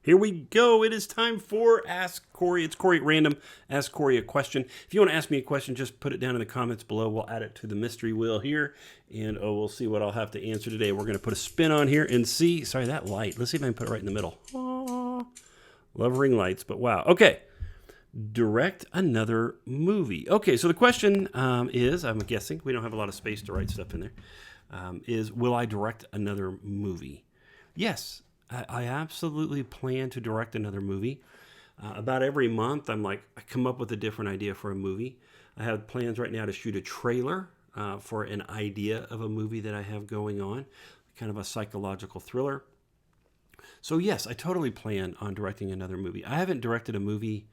Here we go. It is time for Ask Cory. It's Cory at Random. Ask Cory a question. If you want to ask me a question, just put it down in the comments below. We'll add it to the mystery wheel here, and we'll see what I'll have to answer today. We're going to put a spin on here and see. Sorry, that light. Let's see if I can put it right in the middle. Aww. Love ring lights, but wow. Okay. Direct another movie. Okay, so the question is, I'm guessing, we don't have a lot of space to write stuff in there, is will I direct another movie? Yes. I absolutely plan to direct another movie. About every month, I come up with a different idea for a movie. I have plans right now to shoot a trailer for an idea of a movie that I have going on, kind of a psychological thriller. So yes, I totally plan on directing another movie. I haven't directed a movie,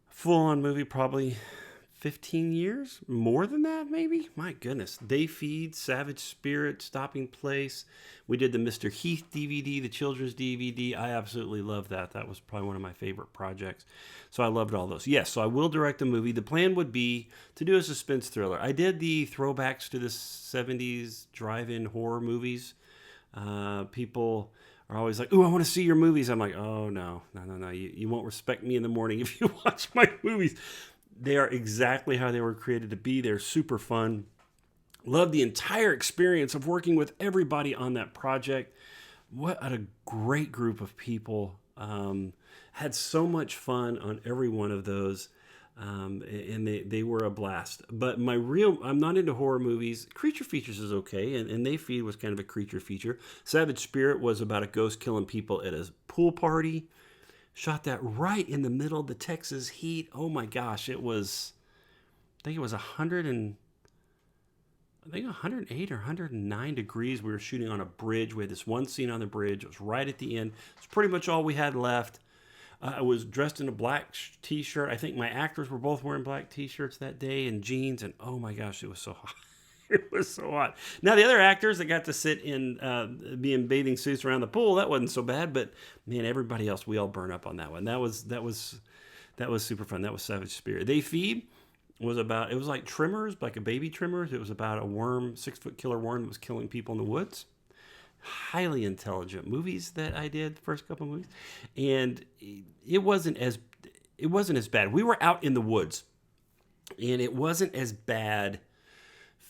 full-on movie, probably 15 years, more than that, maybe. My goodness. Day Feed, Savage Spirit, Stopping Place. We did the Mr. Heath DVD, the children's DVD. I absolutely love that. That was probably one of my favorite projects. So I loved all those. Yes, so I will direct a movie. The plan would be to do a suspense thriller. I did the throwbacks to the 70s drive-in horror movies. People are always like, "Ooh, I want to see your movies." I'm like, "Oh, no. You won't respect me in the morning if you watch my movies." They are exactly how they were created to be. They're super fun. Love the entire experience of working with everybody on that project. What a great group of people. Had so much fun on every one of those. And they were a blast. But I'm not into horror movies. Creature Features is okay. And They Feed was kind of a creature feature. Savage Spirit was about a ghost killing people at a pool party. Shot that right in the middle of the Texas heat. Oh my gosh, I think it was 108 or 109 degrees. We were shooting on a bridge. We had this one scene on the bridge. It was right at the end. It's pretty much all we had left. I was dressed in a black t-shirt. I think my actors were both wearing black t-shirts that day and jeans. And oh my gosh, it was so hot. It was so hot. Now, the other actors that got to sit in be in bathing suits around the pool, that wasn't so bad. But man, everybody else, we all burn up on that one. That was super fun. That was Savage Spirit. They Feed it was like Trimmers, like a baby Trimmers. It was about a worm, 6-foot killer worm that was killing people in the woods. Highly intelligent movies that I did the first couple of movies, and it wasn't as bad. We were out in the woods, and it wasn't as bad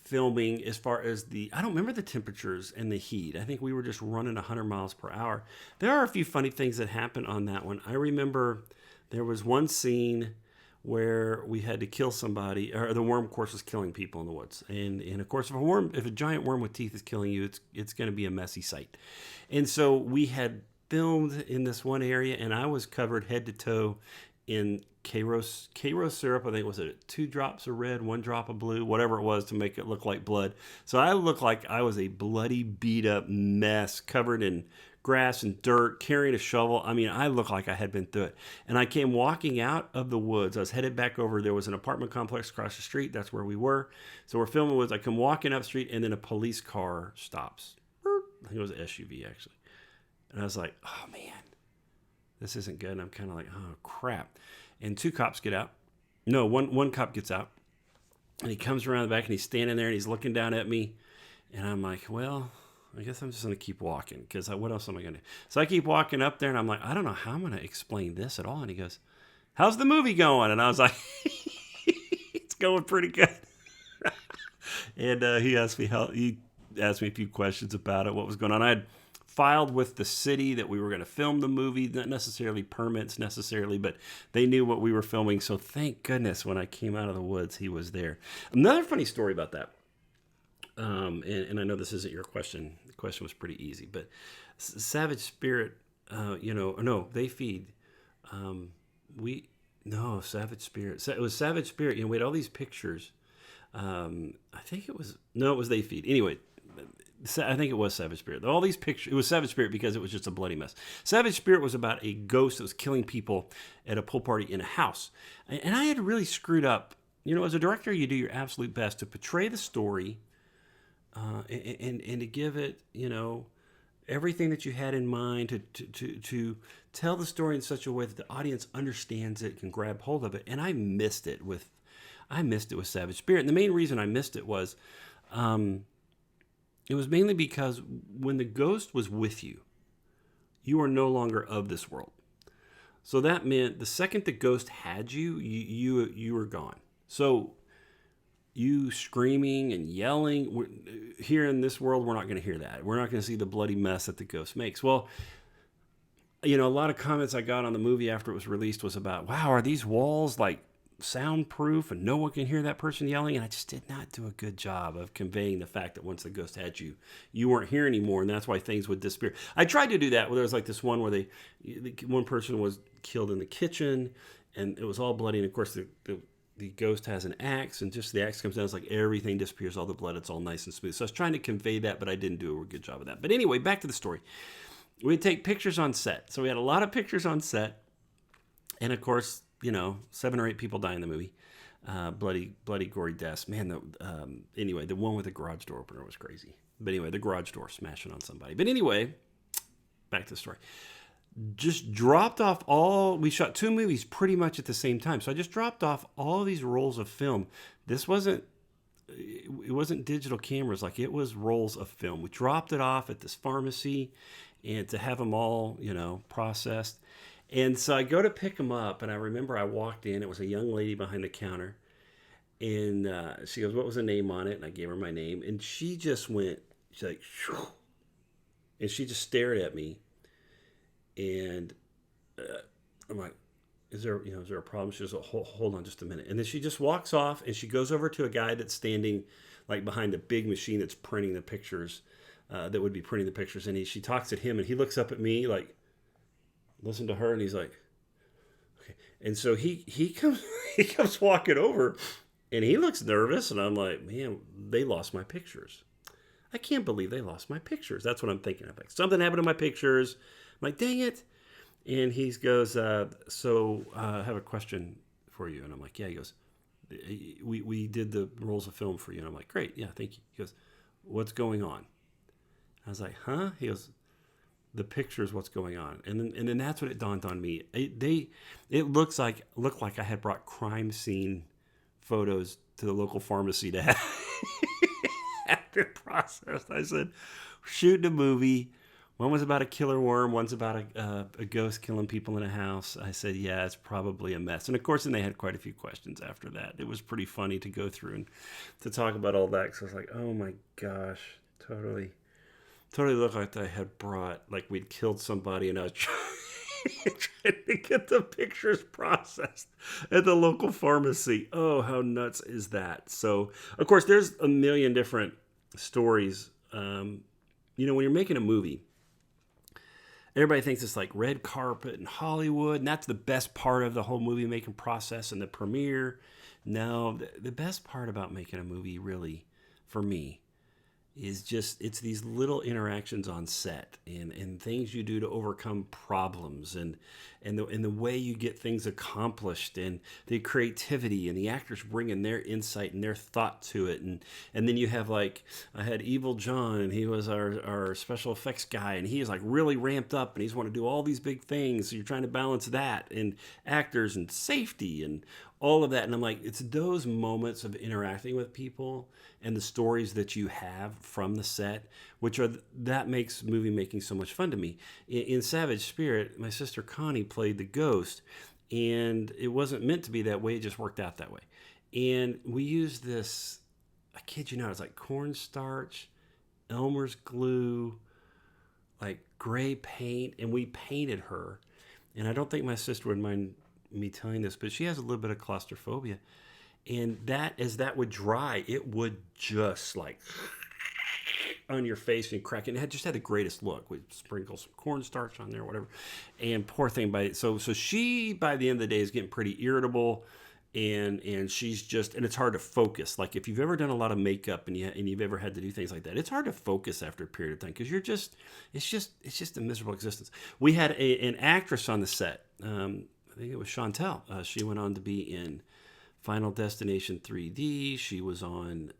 filming as far as I don't remember the temperatures and the heat. I think we were just running 100 miles per hour. There are a few funny things that happened on that one. I remember there was one scene where we had to kill somebody, or the worm, of course, was killing people in the woods. And of course, if a giant worm with teeth is killing you, it's going to be a messy sight. And so we had filmed in this one area, and I was covered head to toe in Karo syrup. I think was it 2 drops of red, 1 drop of blue, whatever it was to make it look like blood. So I looked like I was a bloody, beat up mess covered in grass and dirt, carrying a shovel. I mean, I looked like I had been through it. And I came walking out of the woods. I was headed back over. There was an apartment complex across the street. That's where we were. So we're filming woods. I come walking up the street, and then a police car stops. I think it was an SUV, actually. And I was like, oh, man, this isn't good. And I'm kind of like, oh, crap. And 2 cops get out. No, one cop gets out. And he comes around the back, and he's standing there, and he's looking down at me. And I'm like, well, I guess I'm just going to keep walking, because what else am I going to do? So I keep walking up there, and I'm like, I don't know how I'm going to explain this at all. And he goes, how's the movie going? And I was like, it's going pretty good. And he asked me a few questions about it, what was going on. I had filed with the city that we were going to film the movie, not necessarily permits necessarily, but they knew what we were filming. So thank goodness when I came out of the woods, he was there. Another funny story about that. And I know this isn't your question. The question was pretty easy, but Savage Spirit, They Feed. Savage Spirit. It was Savage Spirit. We had all these pictures. I think it was They Feed. Anyway, I think it was Savage Spirit. All these pictures, it was Savage Spirit because it was just a bloody mess. Savage Spirit was about a ghost that was killing people at a pool party in a house. And I had really screwed up. As a director, you do your absolute best to portray the story and to give it, everything that you had in mind to tell the story in such a way that the audience understands it, can grab hold of it. And I missed it with Savage Spirit. And the main reason I missed it was, it was mainly because when the ghost was with you, you are no longer of this world. So that meant the second the ghost had you, you were gone. So you screaming and yelling, here in this world, we're not going to hear that. We're not going to see the bloody mess that the ghost makes. Well, a lot of comments I got on the movie after it was released was about, wow, are these walls like soundproof and no one can hear that person yelling? And I just did not do a good job of conveying the fact that once the ghost had you, you weren't here anymore, and that's why things would disappear. I tried to do that where there was like this one where one person was killed in the kitchen and it was all bloody, and of course the ghost has an axe, and just the axe comes down, it's like everything disappears, all the blood, it's all nice and smooth. So I was trying to convey that, but I didn't do a good job of that. But anyway, back to the story. We'd take pictures on set. So we had a lot of pictures on set. And of course, 7 or 8 people die in the movie. Bloody, gory deaths. Man, anyway, the one with the garage door opener was crazy. But anyway, the garage door smashing on somebody. But anyway, back to the story. Just dropped off we shot 2 movies pretty much at the same time. So I just dropped off all these rolls of film. It wasn't digital cameras, like it was rolls of film. We dropped it off at this pharmacy and to have them all, processed. And so I go to pick them up, and I remember I walked in. It was a young lady behind the counter, and she goes, "What was the name on it?" And I gave her my name, and she just went, she's like, "Shoo," and she just stared at me, and I'm like, is there a problem? She goes, hold on just a minute. And then she just walks off, and she goes over to a guy that's standing like behind a big machine that's printing the pictures, that would be printing the pictures. And she talks at him, and he looks up at me like, listen to her, and he's like, okay. And so he comes walking over, and he looks nervous, and I'm like, man, they lost my pictures. I can't believe they lost my pictures. That's what I'm thinking. I'm like, something happened to my pictures. I'm like, dang it. And he goes, so I have a question for you. And I'm like, yeah. He goes, we did the rolls of film for you. And I'm like, great. Yeah, thank you. He goes, what's going on? I was like, huh? He goes, the pictures, what's going on? And then that's when it dawned on me. It looked like I had brought crime scene photos to the local pharmacy to have it processed. I said, shooting a movie. One was about a killer worm. One's about a ghost killing people in a house. I said, yeah, it's probably a mess. And of course, then they had quite a few questions after that. It was pretty funny to go through and to talk about all that. Because I was like, oh my gosh, totally looked like I had brought, like we'd killed somebody, and I was trying to get the pictures processed at the local pharmacy. Oh, how nuts is that? So, of course, there's a million different stories. When you're making a movie, everybody thinks it's like red carpet in Hollywood, and that's the best part of the whole movie making process and the premiere. No, the best part about making a movie, really, for me, is just it's these little interactions on set and things you do to overcome problems and the way you get things accomplished and the creativity and the actors bringing their insight and their thought to it, and then you have, like, I had Evil John, and he was our special effects guy, and he is like really ramped up and he's want to do all these big things, so you're trying to balance that and actors and safety and all of that. And I'm like, it's those moments of interacting with people and the stories that you have from the set, that makes movie making so much fun to me. In Savage Spirit, my sister Connie played the ghost, and it wasn't meant to be that way. It just worked out that way. And we used this, I kid you not, it's like cornstarch, Elmer's glue, like gray paint, and we painted her. And I don't think my sister would mind me telling this, but she has a little bit of claustrophobia, and that as that would dry, it would just like on your face and crack it. And it just had the greatest look. We'd sprinkle some cornstarch on there, whatever. And poor thing, so she by the end of the day is getting pretty irritable, and she's just, and it's hard to focus. Like if you've ever done a lot of makeup and you've ever had to do things like that, it's hard to focus after a period of time because it's just a miserable existence. We had an actress on the set. I think it was Chantel. She went on to be in Final Destination 3D. She was on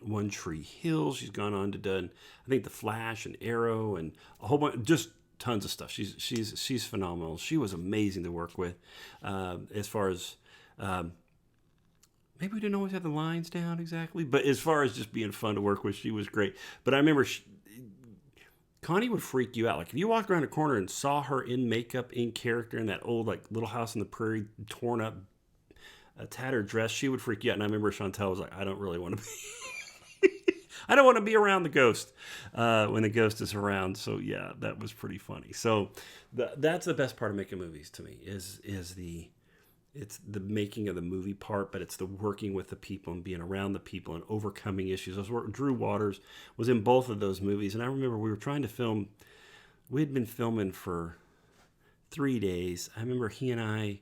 One Tree Hill. She's gone on to done, I think, The Flash and Arrow and a whole bunch, just tons of stuff. She's phenomenal. She was amazing to work with. As far as maybe we didn't always have the lines down exactly, but as far as just being fun to work with, she was great. But I remember Connie would freak you out. Like if you walked around a corner and saw her in makeup, in character, in that old like Little House on the Prairie, torn up, a tattered dress, she would freak you out. And I remember Chantel was like, I don't really want to be, I don't want to be around the ghost when the ghost is around. So yeah, that was pretty funny. So that's the best part of making movies to me is it's the making of the movie part, but it's the working with the people and being around the people and overcoming issues. Drew Waters was in both of those movies. And I remember we were trying to film, we had been filming for 3 days. I remember he and I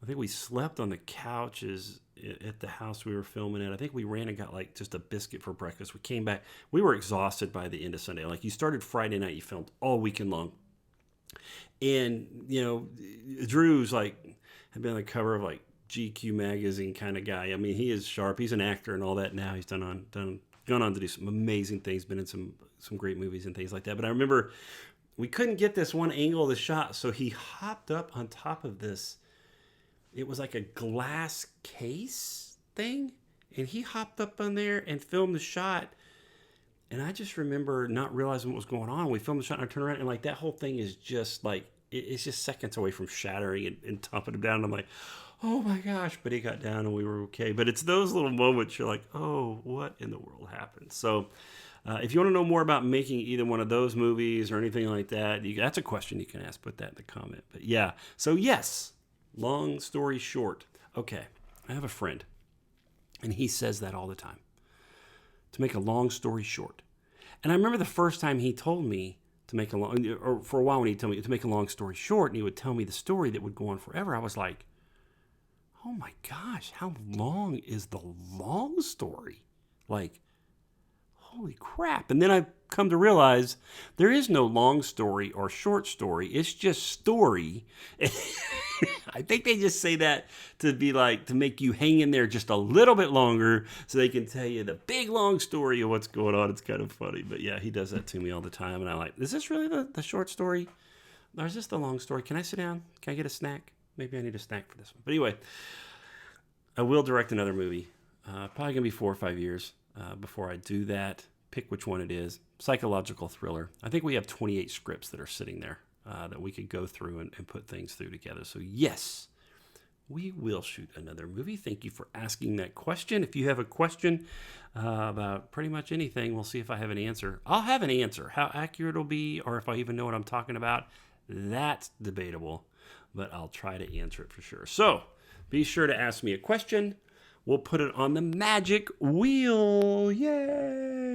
think we slept on the couches at the house we were filming at. I think we ran and got like just a biscuit for breakfast. We came back. We were exhausted by the end of Sunday. Like you started Friday night, you filmed all weekend long. And, you know, Drew's like, had been on the cover of like GQ magazine kind of guy. I mean, he is sharp. He's an actor and all that now. He's gone on to do some amazing things, been in some great movies and things like that. But I remember we couldn't get this one angle of the shot, so he hopped up on top of this. It was like a glass case thing, and he hopped up on there and filmed the shot. And I just remember not realizing what was going on. We filmed the shot and I turned around and like that whole thing is just like, it's just seconds away from shattering and topping him down. And I'm like, oh my gosh. But he got down and we were okay. But it's those little moments you're like, oh, what in the world happened? So if you want to know more about making either one of those movies or anything like that, that's a question you can ask. Put that in the comment. But yeah, so yes, long story short. Okay, I have a friend and he says that all the time. To make a long story short. And I remember the first time he told me to make or for a while when he told me to make a long story short, and he would tell me the story that would go on forever, I was like, oh my gosh, how long is the long story? Like, holy crap. And then I come to realize there is no long story or short story. It's just story. I think they just say that to be like, to make you hang in there just a little bit longer so they can tell you the big long story of what's going on. It's kind of funny. But yeah, he does that to me all the time. And I'm like, is this really the short story? Or is this the long story? Can I sit down? Can I get a snack? Maybe I need a snack for this one. But anyway, I will direct another movie. Probably going to be 4 or 5 years before I do that. Pick which one it is. Psychological thriller. I think we have 28 scripts that are sitting there that we could go through and put things through together. So yes, we will shoot another movie. Thank you for asking that question. If you have a question about pretty much anything, we'll see if I have an answer. I'll have an answer. How accurate it'll be, or if I even know what I'm talking about, that's debatable. But I'll try to answer it for sure. So be sure to ask me a question. We'll put it on the magic wheel. Yay!